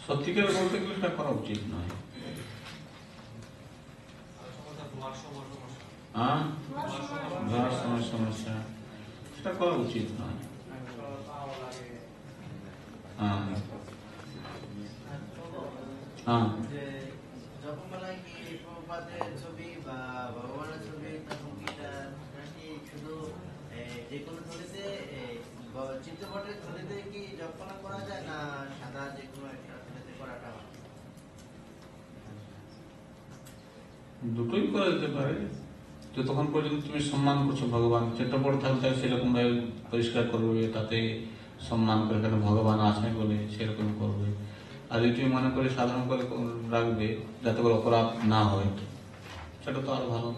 সত্যিকার বলতে গেলে এটা করা উচিত নয়। সমস্যা সেটা করা উচিত নয়। ছবি বা ভগবানের ছবি তখন কি শুধু যে কোনো থলিতে চিত্রপটের থলিতে কি জল্পনা করা যায় না সাদা যে কোনো একটা থলিতে করাটা দুটোই করা যেতে পারে। যতক্ষণ পর্যন্ত তুমি সম্মান করছো ভগবান, চিত্রপট থাকতে সেরকম ভাবে পরিষ্কার করবে, তাতে সম্মান করে এখানে ভগবান আছেন বলে সেরকম করবে। আর যদি তুমি মনে করে সাধারণ করে রাখবে যাতে করে অপরাধ না হয়, সেটা তো আরো ভালো।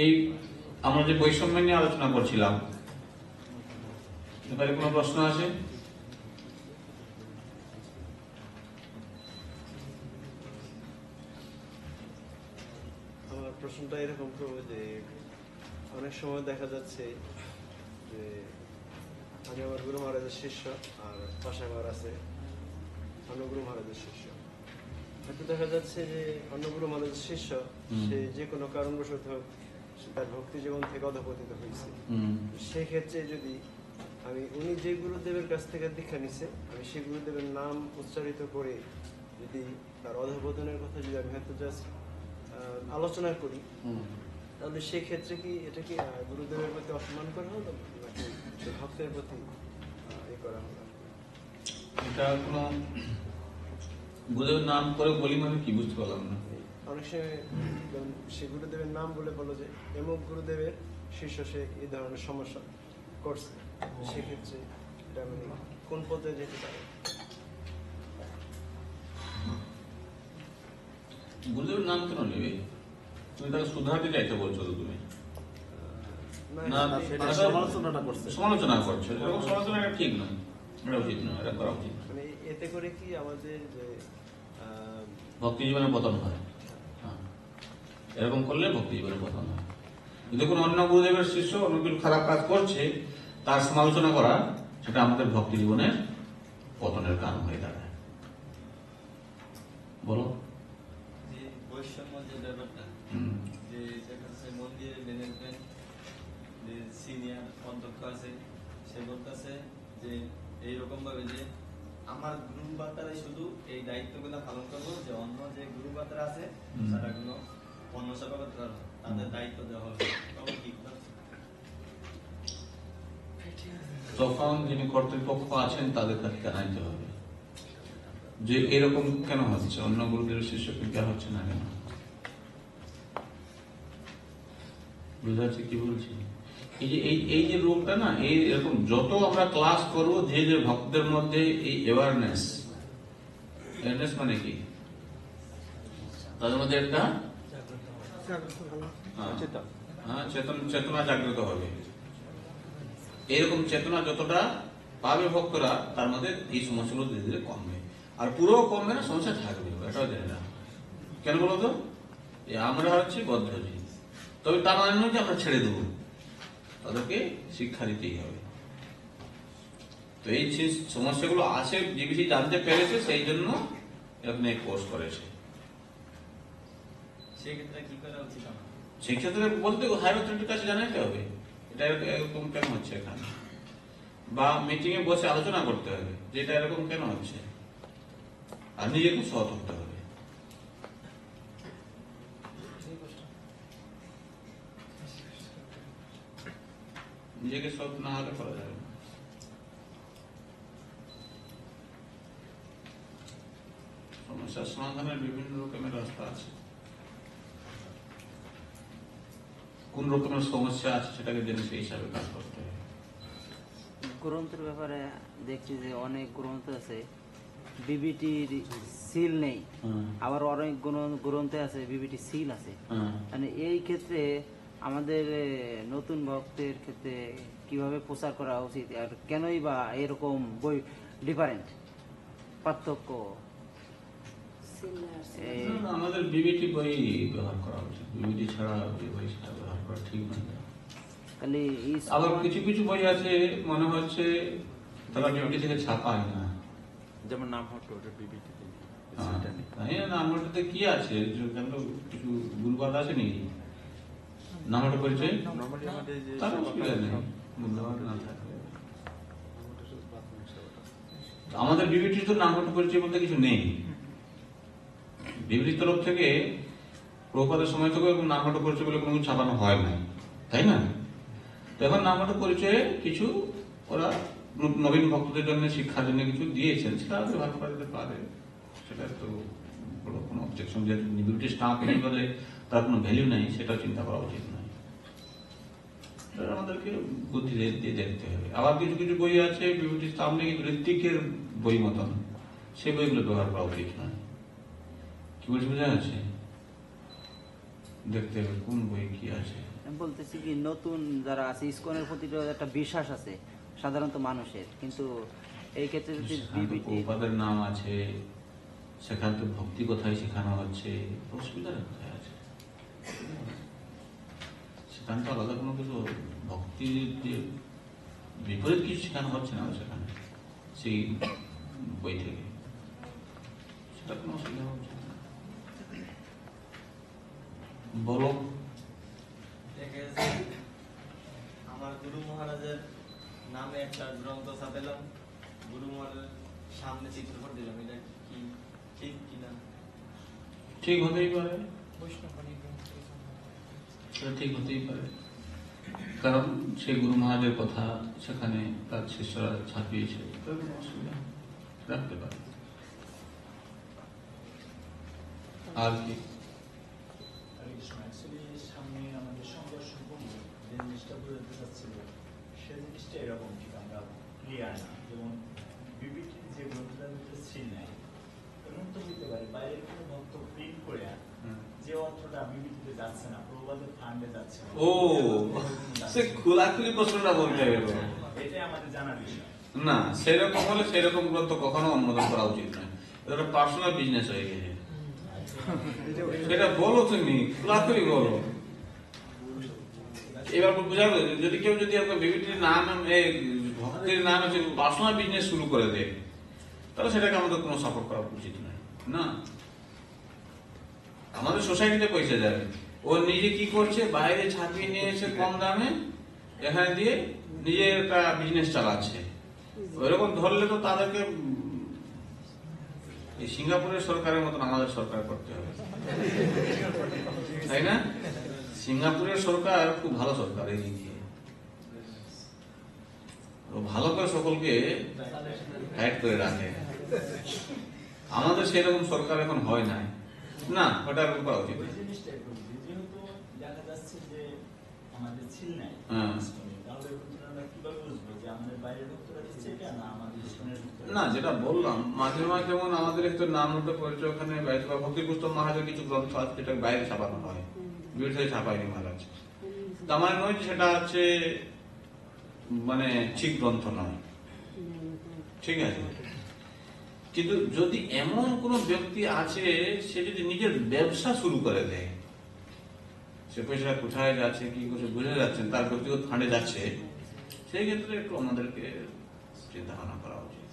এই আমরা যে বৈষম্য নিয়ে আলোচনা করছিলাম, এবারে কোনো প্রশ্ন আছে? আমার প্রশ্নটা এরকম করবো যে অনেক সময় দেখা যাচ্ছে যে আমি আমার গুরু মহারাজের শিষ্য আর পাশে আমার আছে অন্য গুরু মহারাজের শিষ্য। হয়তো দেখা যাচ্ছে যে অন্য গুরু মহারাজের শিষ্য সে যে কোনো কারণবশত তার ভক্তি জীবন থেকে অধঃপতিত হয়েছে। সেই ক্ষেত্রে যদি উনি যে গুরুদেবের কাছ থেকে দীক্ষা নিছে, আমি সেই গুরুদেবের নাম উচ্চারিত করে যদি তার অধঃপতনের কথা যদি আমি হয়তো জাস্ট আলোচনা করি, তাহলে সেই ক্ষেত্রে কি এটা কি গুরুদেবের প্রতি অসম্মান করা হলো নাকি ভক্তের প্রতি করা হলো? এটা কোনো গুরুদেবের নাম করে বলি মানে কি বুঝতে পারলাম না। অনেক সময় সে গুরুদেবের নাম বলে বলো যে এমক গুরুদেবের শিষ্য সে এই ধরনের সমস্যা করছে, সেক্ষেত্রে এটা কোন পর্যায়ে যেতে পারে? গুরুদেবের নাম কেন নেবে? তুমি তাকে শুধরাতে চাইতে বলছো তো তুমি? সমালোচনা করছো, এরকম সমালোচনা এটা ঠিক নয়, এটা উচিত নয়, এটা করা উচিত নয়। এতে করে কি আমাদের যে ভক্তি জীবনে পতন হয়? এরকম করলে ভক্তি জীবনে পতন হয়। দেখুন, অন্য গুরুদেবের শিষ্য অন্য কিছু খারাপ কাজ করছে, তার সমালোচনা করা সেটা আমাদের ভক্তি জীবনের পতনের কারণ হয়ে দাঁড়ায়। বলো। বৈষম্য যে ব্যাপারটা, যে মন্দিরের ম্যানেজমেন্ট যে সিনিয়র অধ্যক্ষ আছে, সে বলতেছে যে এইরকম ভাবে যে আমার গুরু বার্তারাই শুধু এই দায়িত্বগুলো পালন করবো, যে অন্য যে গুরু বার্তারা আছে তারা কোনো অন্য সেবা করতে পারবো, তাদের দায়িত্ব দেওয়া হবে। তখন যিনি কর্তৃপক্ষ আছেন তাদের কাছে জানাইতে হবে যে এরকম কেন হচ্ছে, অন্য গুরুদেবের শিষ্যকে কেন হচ্ছে না কেন। বুঝা যাচ্ছে কি বলছি? এই যে রোগটা না, এরকম যত আমরা ক্লাস করবো, যে ভক্তদের মধ্যে এই অ্যাওয়ারনেস মানে কি, তাদের মধ্যে একটা চেতনা জাগ্রত হবে। এরকম চেতনা যতটা পাবে ভক্তরা, তার মধ্যে এই সমস্যাগুলো ধীরে ধীরে কমবে। আর পুরো কমবে না, সমস্যা থাকবে, এটাও জানি না কেন বলতো। আমরা হচ্ছে বদ্ধজীবী, তবে তার মানে নয় যে আমরা ছেড়ে দেবো, তাদেরকে শিক্ষা দিতেই হবে। তো এই সমস্যাগুলো আছে, যে বেশি জানতে পেরেছে সেই জন্য এখানে কোর্স করেছে। সেক্ষেত্রে কি করা উচিত? সেক্ষেত্রে বলতে হায়ার অথরিটির কাছে জানাতে হবে এটা এরকম কেন হচ্ছে এখানে, বা মিটিং এ বসে আলোচনা করতে হবে যে এটা এরকম কেন হচ্ছে, আর নিজেকে সৎ হতে হবে। নিজেকে সৎ না হলে করা যাবে না। সমস্যার সমাধানের বিভিন্ন রকমের রাস্তা আছে। কোন রকমের সমস্যা আছে সেটাকে জেনে সেই হিসাবে কাজ করতে হবে। গ্রন্থের ব্যাপারে দেখছি যে অনেক গ্রন্থ আছে বিবিটির সিল নেই, আবার অনেক গ্রন্থে আছে বিবিটি সিল আছে। মানে এই ক্ষেত্রে আমাদের নতুন ভক্তের ক্ষেত্রে কিভাবে প্রচার করা উচিত, আর কেনই বা এরকম বই ডিফারেন্ট পার্থক্য এই আমাদের বিবিটি বই ব্যবহার করা উচিত, বিবিটি ছাড়া ওই বই সেটা ব্যবহার করা ঠিক নয়। খালি আবার কিছু কিছু বই আছে মনে হচ্ছে তারা বিবিটি থেকে ছাপায় না। যেমন নাম হতো ওটা বিবিটিতে হ্যাঁ, সেটা নেই। তাই না, নামটাতে কি আছে, কেন কিছু ভুলভাল আছে নাকি নামটা পরিচয়? নরমালি আমাদের যে তার অসুবিধা নেই, ভুলভাল না থাকলে। আমাদের বিবিটির তো নামটা পরিচয় বলতে কিছু নেই। বিবিটির তরফ থেকে প্রপাতের সময় থেকে নামটা পরিচয় বলে কোনো কিছু ছাপানো হয় না, তাই না? তো এখন নামটা পরিচয়ে কিছু ওরা নবীন ভক্তদের জন্য শিক্ষার জন্য কিছু দিয়েছেন, সেটা ব্যবহার করা যেতে পারে। সেটা তো বড় কোনো অবজেকশন, যে বিবিটি স্টাম্প নেই বলে তার কোনো ভ্যালু নেই, সেটা চিন্তা করা উচিত নয়। এটা আমাদেরকে বুদ্ধি দিয়ে দেখতে হবে। আবার কিছু কিছু বই আছে বিবিটি স্টাম্প নেই কিন্তু ঋত্বিকের বই মতন, সেই বইগুলো ব্যবহার করা উচিত নয়। কি বলছি বোঝা যাচ্ছে? দেখতে হবে কোন বই কি আছে। আমি বলতেছি কি, নতুন যারা আছে ইসকনের প্রতি তো একটা বিশ্বাস আছে সাধারণত মানুষের, কিন্তু এই ক্ষেত্রে যদি বিবিটি প্রপাদের নাম আছে, সেখান থেকে ভক্তি কোথায় শেখানো হচ্ছে, অসুবিধা কোথায় আছে? সেখান তো আলাদা কোনো কিছু ভক্তির যে বিপরীত কিছু শেখানো হচ্ছে না সেখানে, সেই বই থেকে, সেটা কোনো অসুবিধা হচ্ছে না। বলো। দেখে যে আমার গুরু মহারাজের নামে একটা গ্রন্থ ছাপাইলাম, গুরু মহারাজের সামনে চিত্রপট দিলাম, এটা কি ঠিক কিনা? ঠিক হতেই পারে, সেটা ঠিক হতেই পারে, কারণ সেই গুরু মহারাজের কথা সেখানে তার শিষ্যরা ছাপিয়েছে, তার কোনো অসুবিধা নেই, রাখতে পারে। আর কি অ্যাকচুয়ালি সামনে আমাদের সংঘর্ষপূর্ণ যে জিনিসটা বোঝাতে চাচ্ছিল সে জিনিসটা এরকম ঠিক আমরা ক্লিয়ার না। যেমন বিবিটির যে গ্রন্থটার ভিতরে ছিল নাই, এমন তো হইতে পারে বাইরের কোনো ভক্ত প্রিন্ট করে যে অর্থটা বিবিটিতে যাচ্ছে না, প্রবাদের ফান্ডে যাচ্ছে না। ও, সে খোলাখুলি প্রশ্নটা বলতে হবে। এটাই আমাদের জানার বিষয়। না, সেরকম হলে সেরকম গ্রন্থ কখনো অনুমোদন করা উচিত নয়। এটা পার্সোনাল বিজনেস হয়ে গেছে। সেটা বলো, তুমি খোলাখুলি বলো। এবার বোঝা গেল, যদি কেউ যদি বিবিটির নাম ভক্তির নাম হচ্ছে পার্সোনাল বিজনেস শুরু করে দেয়, তাহলে সেটাকে আমাদের কোনো সাপোর্ট করা উচিত নয়। না, আমাদের সোসাইটিতে পয়সা যাবে, ও নিজে কি করছে, বাইরে ছাপিয়ে নিয়ে এসে কম দামে এখানে দিয়ে নিজে একটা বিজনেস চালাচ্ছে। ওইরকম ধরলে তো তাদেরকে এই সিঙ্গাপুরের সরকারের মতন আমাদের সরকার করতে হবে, তাই না? সিঙ্গাপুরের সরকার খুব ভালো সরকার, এই দিক দিয়ে ও ভালো করে সকলকে গাইড করে রাখে। আমাদের সেরকম সরকার এখন হয় নাই, না, ওটা এরকম করা উচিত ওই না। জিনিসটা একটু যেহেতু দেখা যাচ্ছে যে আমাদের ছিল নাই, হ্যাঁ। তাহলে আমরা কিভাবে বুঝবো যে আমাদের বাইরের ভক্তরা দিচ্ছে এটা না আমাদের ইসকনের ভক্তরা? না, যেটা বললাম মাঝে মাঝে, যেমন আমাদের একটু নাম উঠে পড়েছে ওখানে ভক্তি পুস্তক মহারাজের কিছু গ্রন্থ আছে যেটা বাইরে ছাপানো হয়, বিদেশে ছাপায়নি মহারাজ। তার মানে নয় যে সেটা হচ্ছে মানে ঠিক গ্রন্থ নয়, ঠিক আছে। কিন্তু যদি এমন কোন ব্যক্তি আছে, সে যদি নিজের ব্যবসা শুরু করে দেয়, সে পয়সা কোথায় যাচ্ছে, কি করছে বুঝে যাচ্ছেন, তার ব্যক্তিগত ফান্ডে যাচ্ছে, সেই ক্ষেত্রে একটু আমাদেরকে চিন্তা ভাবনা করা উচিত।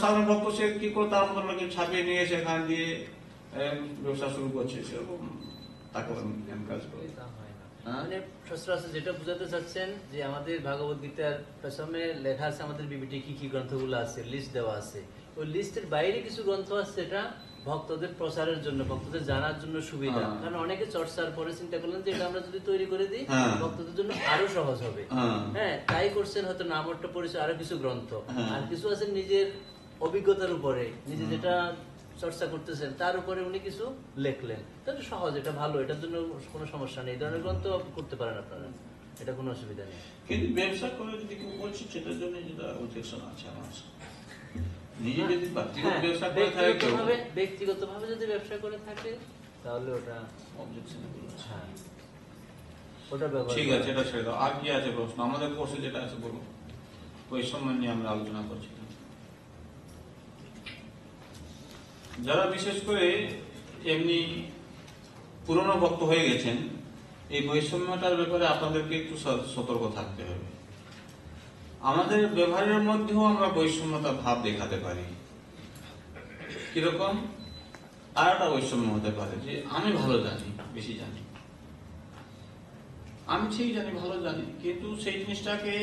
সাধারণ ভক্ত সে কি করে তার মতো ছাপিয়ে নিয়ে এসে এখান দিয়ে ব্যবসা শুরু করছে, সেরকম তাকে এনকারেজ করে। হ্যাঁ? মানে সচরাচর যেটা বোঝাতে চাচ্ছেন যে আমাদের ভাগবত গীতার প্রথমে লেখা আছে আমাদের বিবিটি কি কি গ্রন্থগুলো আছে, লিস্ট দেওয়া আছে। ওই লিস্টের বাইরে কিছু গ্রন্থ আছে যেটা ভক্তদের প্রচারের জন্য, ভক্তদের জানার জন্য সুবিধা। হ্যাঁ। কারণ অনেকে চর্চার পরে চিন্তা করলেন যে এটা আমরা যদি তৈরি করে দিই হ্যাঁ। ভক্তদের জন্য আরো সহজ হবে। হ্যাঁ। হ্যাঁ, তাই করছেন হয়তো নামটা পরিচয় আরো কিছু গ্রন্থ। হ্যাঁ। আর কিছু আছে নিজের অভিজ্ঞতার উপরে, নিজে যেটা চর্চা করতেছেন তার উপরে উনি কিছু লেখলেন। তাহলে সহজ, এটা ভালো, এটার জন্য কোনো সমস্যা নেই। এই ধরনের গ্রন্থ করতে পারেন আপনারা, এটা কোনো অসুবিধা নেই। কিন্তু ব্যবসা করে যদি কেউ করছে, সেটার জন্য যেটা অবজেকশন আছে আমার, নিজে যদি ব্যক্তিগত ব্যবসা করে থাকে কেউ, ব্যক্তিগতভাবে যদি ব্যবসা করে থাকে তাহলে ওটা অবজেকশন হ্যাঁ, ওটা ব্যবহার ঠিক করা। আছে, এটা ছেড়ে দাও। আর কি আছে প্রশ্ন আমাদের কোর্সে যেটা আছে বলো, ওই সময় নিয়ে আমরা আলোচনা করছি। যারা বিশেষ করে এমনি পুরনো ভক্ত হয়ে গেছেন, এই বৈষম্যটার ব্যাপারে আপনাদেরকে একটু সতর্ক থাকতে হবে। আমাদের ব্যবহারের মধ্যেও আমরা বৈষম্যতা ভাব দেখাতে পারি। কিরকম? আর একটা বৈষম্য হতে পারে যে আমি ভালো জানি, বেশি জানি, আমি ঠিক জানি, ভালো জানি, কিন্তু সেই জিনিসটাকে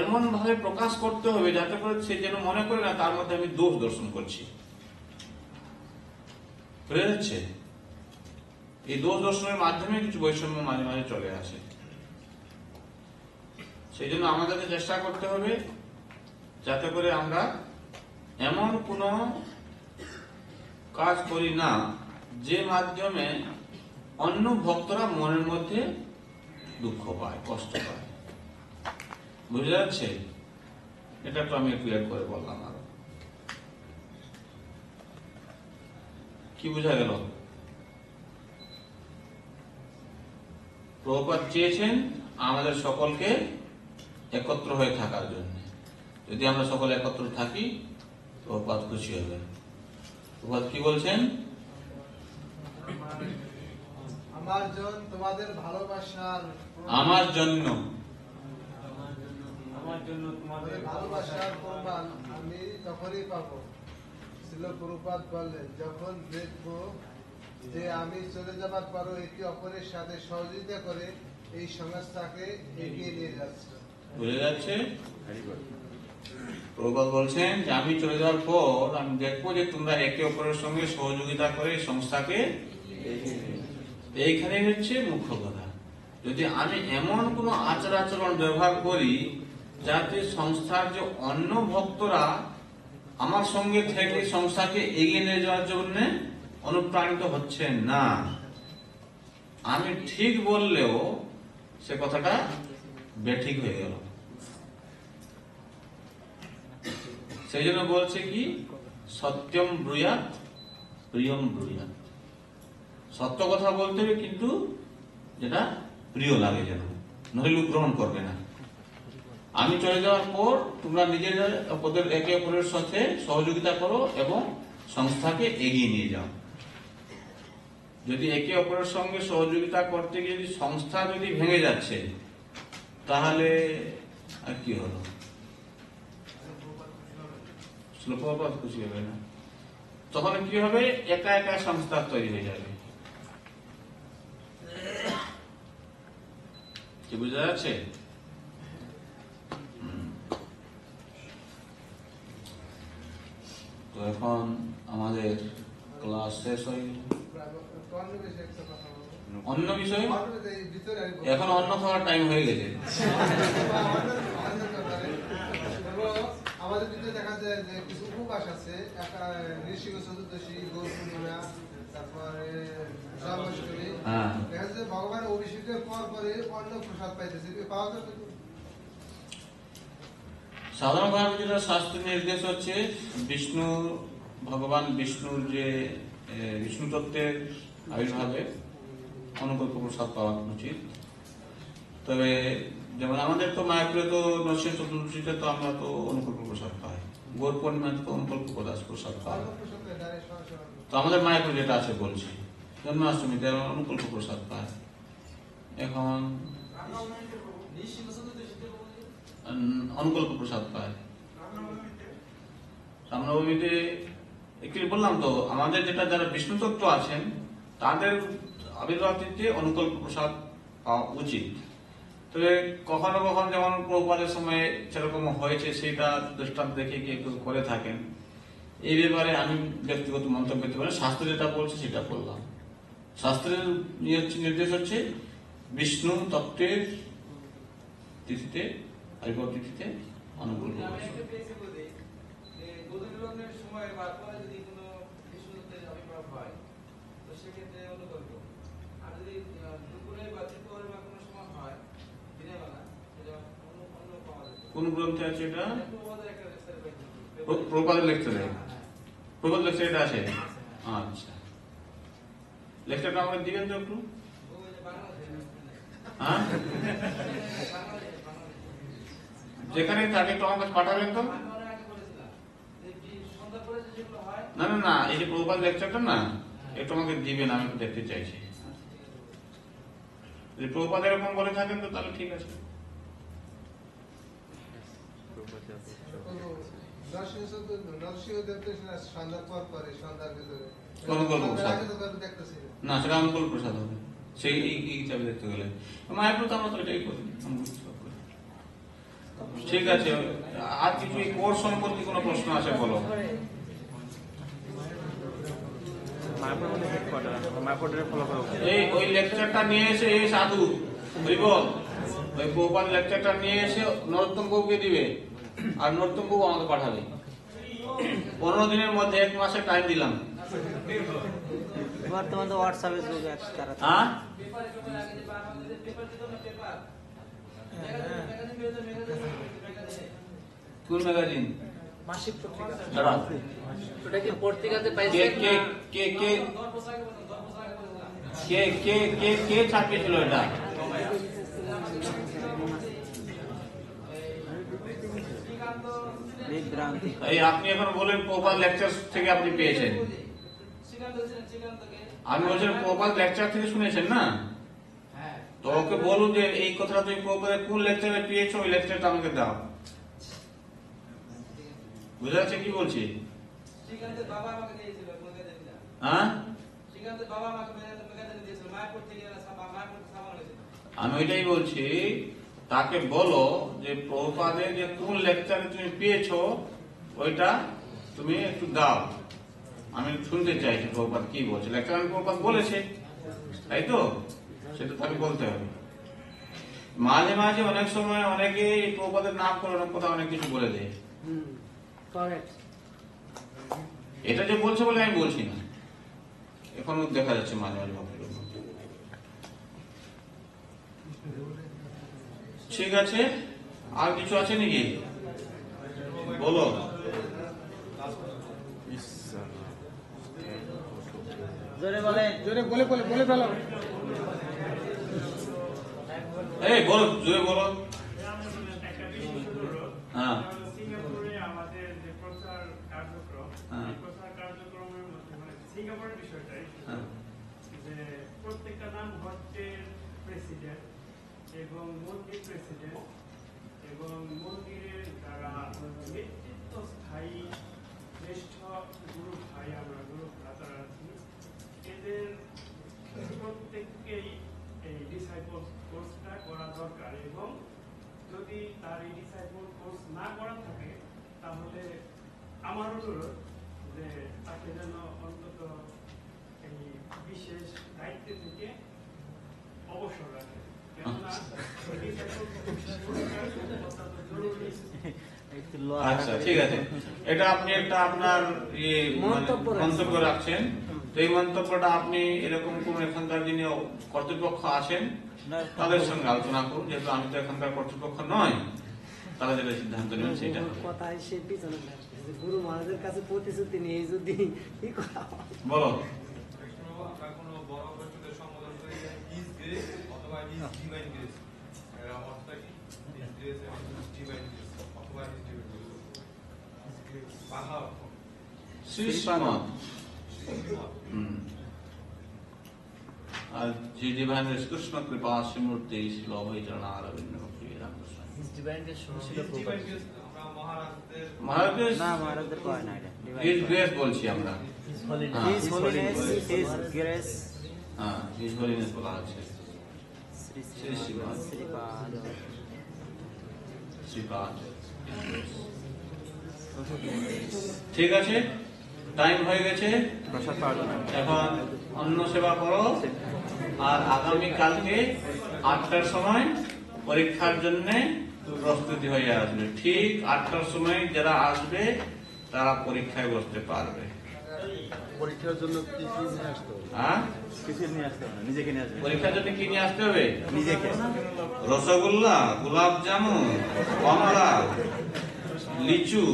এমন ভাবে প্রকাশ করতে হবে যাতে করে সে যেন মনে করে না তার মধ্যে আমি দোষ দর্শন করছি। বুঝে যাচ্ছে? এই দোষ দর্শনের মাধ্যমে কিছু বৈষম্য মাঝে মাঝে চলে আসে। সেই জন্য আমাদেরকে চেষ্টা করতে হবে যাতে করে আমরা এমন কোনো কাজ করি না যে মাধ্যমে অন্য ভক্তরা মনের মধ্যে দুঃখ পায়, কষ্ট পায়। বুঝে যাচ্ছে? এটা তো আমি ক্লিয়ার করে বললাম। আরো কি বোঝা গেল? প্রভুপাদ চেয়েছেন আমাদের সকলকে একত্র হয়ে থাকার জন্য। যদি আমরা সকলে একত্র থাকি, প্রভুপাদ খুশি হবেন। প্রভুপাদ কি বলছেন? আমার জন্য তোমাদের ভালোবাসার আমার জন্য তোমাদের ভালোবাসার প্রমাণ আমি তখনই পাবো। ছিল প্রভুপাদ বললেন, যখন দেখবো যে আমি চলে যাবার পরও একে অপরের সাথে সহযোগিতা করে এই সংস্থাকে এগিয়ে নিয়ে যাচ্ছে। বুঝে যাচ্ছে? প্রভুপাদ বলছেন যে আমি চলে যাওয়ার পর আমি দেখবো যে তোমরা একে অপরের সঙ্গে সহযোগিতা করে সংস্থাকে, এইখানে হচ্ছে মুখ্য কথা। যদি আমি এমন কোন আচার আচরণ ব্যবহার করি যাতে সংস্থার যে অন্য ভক্তরা আমার সঙ্গে থেকে সংস্থাকে এগিয়ে নিয়ে যাওয়ার জন্য অনুপ্রাণিত হচ্ছে না, আমি ঠিক বললেও সে কথাটা বেঠিক হয়ে গেল। সেই জন্য বলছে কি, সত্যম ব্রুয়াৎ প্রিয়ম ব্রুয়াৎ। সত্য কথা বলতে হবে, কিন্তু যেটা প্রিয় লাগে যেন, নইলে গ্রহণ করবে না। আমি চলে যাওয়ার পর তোমরা নিজেদের ওদের একে অপরের সাথে সহযোগিতা করো এবং সংস্থাকে এগিয়ে নিয়ে যাও। যদি একে অপরের সঙ্গে সহযোগিতা করতে গিয়ে যদি সংস্থা যদি ভেঙে যাচ্ছে, তাহলে আর কি হলো? প্রভুপাদ খুশি হবে না। তখন কি হবে? একা একা সংস্থা তৈরি হয়ে যাবে। কি বুঝা যাচ্ছে? তো এখন আমাদের ক্লাস শেষ হয়ে গেল। অন্য বিষয় এখন অন্য খাওয়ার টাইম হয়ে গেছে। আমাদের ভিতরে দেখা যায় যে কিছু উপবাস আছে, ঋষিক চতুর্দশী, গৌর পূর্ণিমা, তারপরে জন্মাষ্টমী। দেখা যায় ভগবানের অভিষেকের পর পরে অন্ন প্রসাদ পাইতেছে, পাওয়া যাবে। সাধারণভাবে যেটা শাস্ত্র নির্দেশ হচ্ছে, বিষ্ণু ভগবান বিষ্ণুর যে বিষ্ণু তত্ত্বের আবির্ভাবে অনুকল্প প্রসাদ পাওয়া উচিত। তবে যেমন আমাদের তো মায়াপুরে তো নরসিংহ চতুর্দশীতে তো আমরা তো অনুকল্প প্রসাদ পাই, গৌর পূর্ণিমাতে তো অনুকল্প প্রসাদ পাই। তো আমাদের মায়াপুর যেটা আছে বলছি, জন্মাষ্টমীতে অনুকল্প প্রসাদ পায়। এখন অনুকল্প প্রসাদ পায়। রামনবমীতে একটু বললাম তো, আমাদের যেটা যারা বিষ্ণু তত্ত্ব আছেন তাদের আবির্ভাব তিথিতে অনুকল্প প্রসাদ পাওয়া উচিত। তবে কখনো কখনো যেমন প্রভুপাদের সময় সেরকম হয়েছে, সেটা দৃষ্টান্ত দেখে কি একটু করে থাকেন। এই ব্যাপারে আমি ব্যক্তিগত মন্তব্য দিতে পারি, শাস্ত্র যেটা বলছে সেটা বললাম। শাস্ত্রের নির্দেশ হচ্ছে বিষ্ণু তত্ত্বের তিথিতে, আবির্ভাব তিথিতে অনুকল্প প্রসাদ। কোন গ্রন্থে আছে এটা? প্রভুপাদের লেকচারে, প্রভুপাদ লেকচারে এটা আছে। আচ্ছা, লেকচারটা আমাকে দিবেন তো একটু। হ্যাঁ, যেখানে থাকে তো আমার কাছে পাঠাবেন তো। না না না, এই যে প্রপার লেকচারটা না, একটু আমাকে দিবেন, আমি একটু দেখতে চাইছি। যদি প্রপার এরকম বলে থাকেন তো তাহলে ঠিক আছে। নরসিংহ সন্ধ্যার পর করে, সন্ধ্যার ভিতরে অনুকূল প্রসাদ আগে তো কারো দেখতেছি না। না, সেটা অনুকূল প্রসাদ হবে সেই এই হিসাবে দেখতে গেলে। মায়াপুর তো আমরা তো এটাই করি, আমরা বিশ্বাস করি। ঠিক আছে, আর কিছু এই কোর্স সম্পর্কে কোনো প্রশ্ন আছে বলো। এই ওই লেকচারটা নিয়ে এসে এই সাধু বল, ওই গোপাল লেকচারটা নিয়ে এসে নরোত্তম বাবুকে দিবে, আর নরোত্তম বাবু আমাকে পাঠাবে। 15 দিনের মধ্যে, 1 মাসের টাইম দিলাম। বর্তমানে তো হোয়াটসঅ্যাপে যুগ আছে, তারা হ্যাঁ, কোন ম্যাগাজিন? মাসিক পত্রিকা। দাঁড়াও। ওটা কি পত্রিকাতে কে পাইছেন? কে কে কে কে কে কে কে ছাপিয়েছিল এটা? বিভ্রান্তি। এই আপনি এখন বলেন প্রপার লেকচার থেকে আপনি পেয়েছেন। আমি বলছি প্রপার লেকচার থেকে শুনেছেন না, তো ওকে বলুন যে এই কথাটা তুমি প্রপারে কোন লেকচারে পেয়েছো, ওই লেকচারটা আমাকে দাও। বুঝা যাচ্ছে কি বলছি? হ্যাঁ, আমি ওইটাই বলছি, তাকে বলো যে প্রপাদের যে কোন লেকচারে তুমি পেয়েছো ওইটা তুমি একটু দাও, আমি শুনতে চাইছি প্রপাত কি বলছে। লেকচার আমি প্রপাত বলেছে, তাই তো, সেটা তাকে বলতে হবে। মাঝে মাঝে অনেক সময় অনেকে এই প্রপাতের নাম করে অনেক কথা অনেক কিছু বলে দেয়। এটা যে বলছে বলে আমি বলছি না, এখনো দেখা যাচ্ছে মাঝে মাঝে ভক্তদের মধ্যে। ঠিক আছে, আর কিছু আছে নাকি বলো। জোরে বলেন, জোরে বলে ফেলো। এই বলো, জোরে বলো। হ্যাঁ, সিঙ্গাপুরে আমাদের যে প্রচার কার্যক্রম, হ্যাঁ। এই প্রচার কার্যক্রমের মধ্যে মানে সিঙ্গাপুরের বিষয়টাই হ্যাঁ। যে প্রত্যেকটা নাম ঘটের প্রেসিডেন্ট এবং মন্দির প্রেসিডেন্ট এবং মন্দিরের যারা নেতৃত্ব স্থায়ী জ্যেষ্ঠ গুরু ভাই, আমরা গুরু ভ্রাতারা আছি, এদের প্রত্যেককেই এই ডিসাইপল কোর্সটা করা দরকার। এবং যদি তার এই ডিসাইপল কোর্স না করা থাকে তাহলে আমার অনুরোধ যে তাকে যেন অন্তত এই বিশেষ দায়িত্ব থেকে অবসর রাখে, কেননা ডিসাইপল কোর্সটা অত্যন্ত জরুরি। আচ্ছা ঠিক আছে, এটা আপনি একটা আপনার মন্তব্য রাখছেন। তো এই মন্তব্যটা আপনি এরকম কোন এখানকার যিনি কর্তৃপক্ষ আছেন তাদের সঙ্গে আলোচনা করুন, যেহেতু আমি তো এখানকার কর্তৃপক্ষ নয়, তারা যেটা সিদ্ধান্ত নেবেন সেটা। কথাই সে পিছনে গুরু মহারাজের কাছে প্রতিশ্রুতি নিয়ে যদি কি করা বলো। শ্রীশ্রীমৎ আর যে ডিভাইন কৃষ্ণ কৃপা শ্রীমূর্তি শিল অভয় চরণারবিন্দ His divine grace শুনেছিল প্রভুপাদ। মহারাজ না, মহারাজদের কয় না এটা। হিজ গ্রেস বলছি আমরা। His holiness. হ্যাঁ, His holiness, His grace, হ্যাঁ, হিজ হোলিনেস বলা আছে। শ্রী শ্রী শ্রীপাদ। শ্রীপাদ। শ্রীপাদ। ঠিক আছে, টাইম হয়ে গেছে, এখন অন্ন সেবা করো। আর আগামী কালকে 8টার সময় পরীক্ষার জন্য প্রস্তুতি হয়ে আসবে। ঠিক 8টার সময় যারা আসবে তারা পরীক্ষায় বসতে পারবে। পরীক্ষার জন্য কি কি নিয়ে আসতে হবে? হ্যাঁ, কিছু নিয়ে আসতে হবে না, নিজেকে নিয়ে আসবে। পরীক্ষার জন্য কি নিয়ে আসতে হবে? নিজেকে। রসগোল্লা, গোলাপ জামুন, কমলা, লিচু,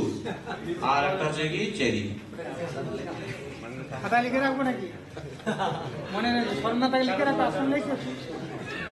আর একটা হচ্ছে কি চেরি। খাতা লিখে রাখবো নাকি? মনে নেই, স্বর্ণাতা লিখে রাখবো, আসলে লিখে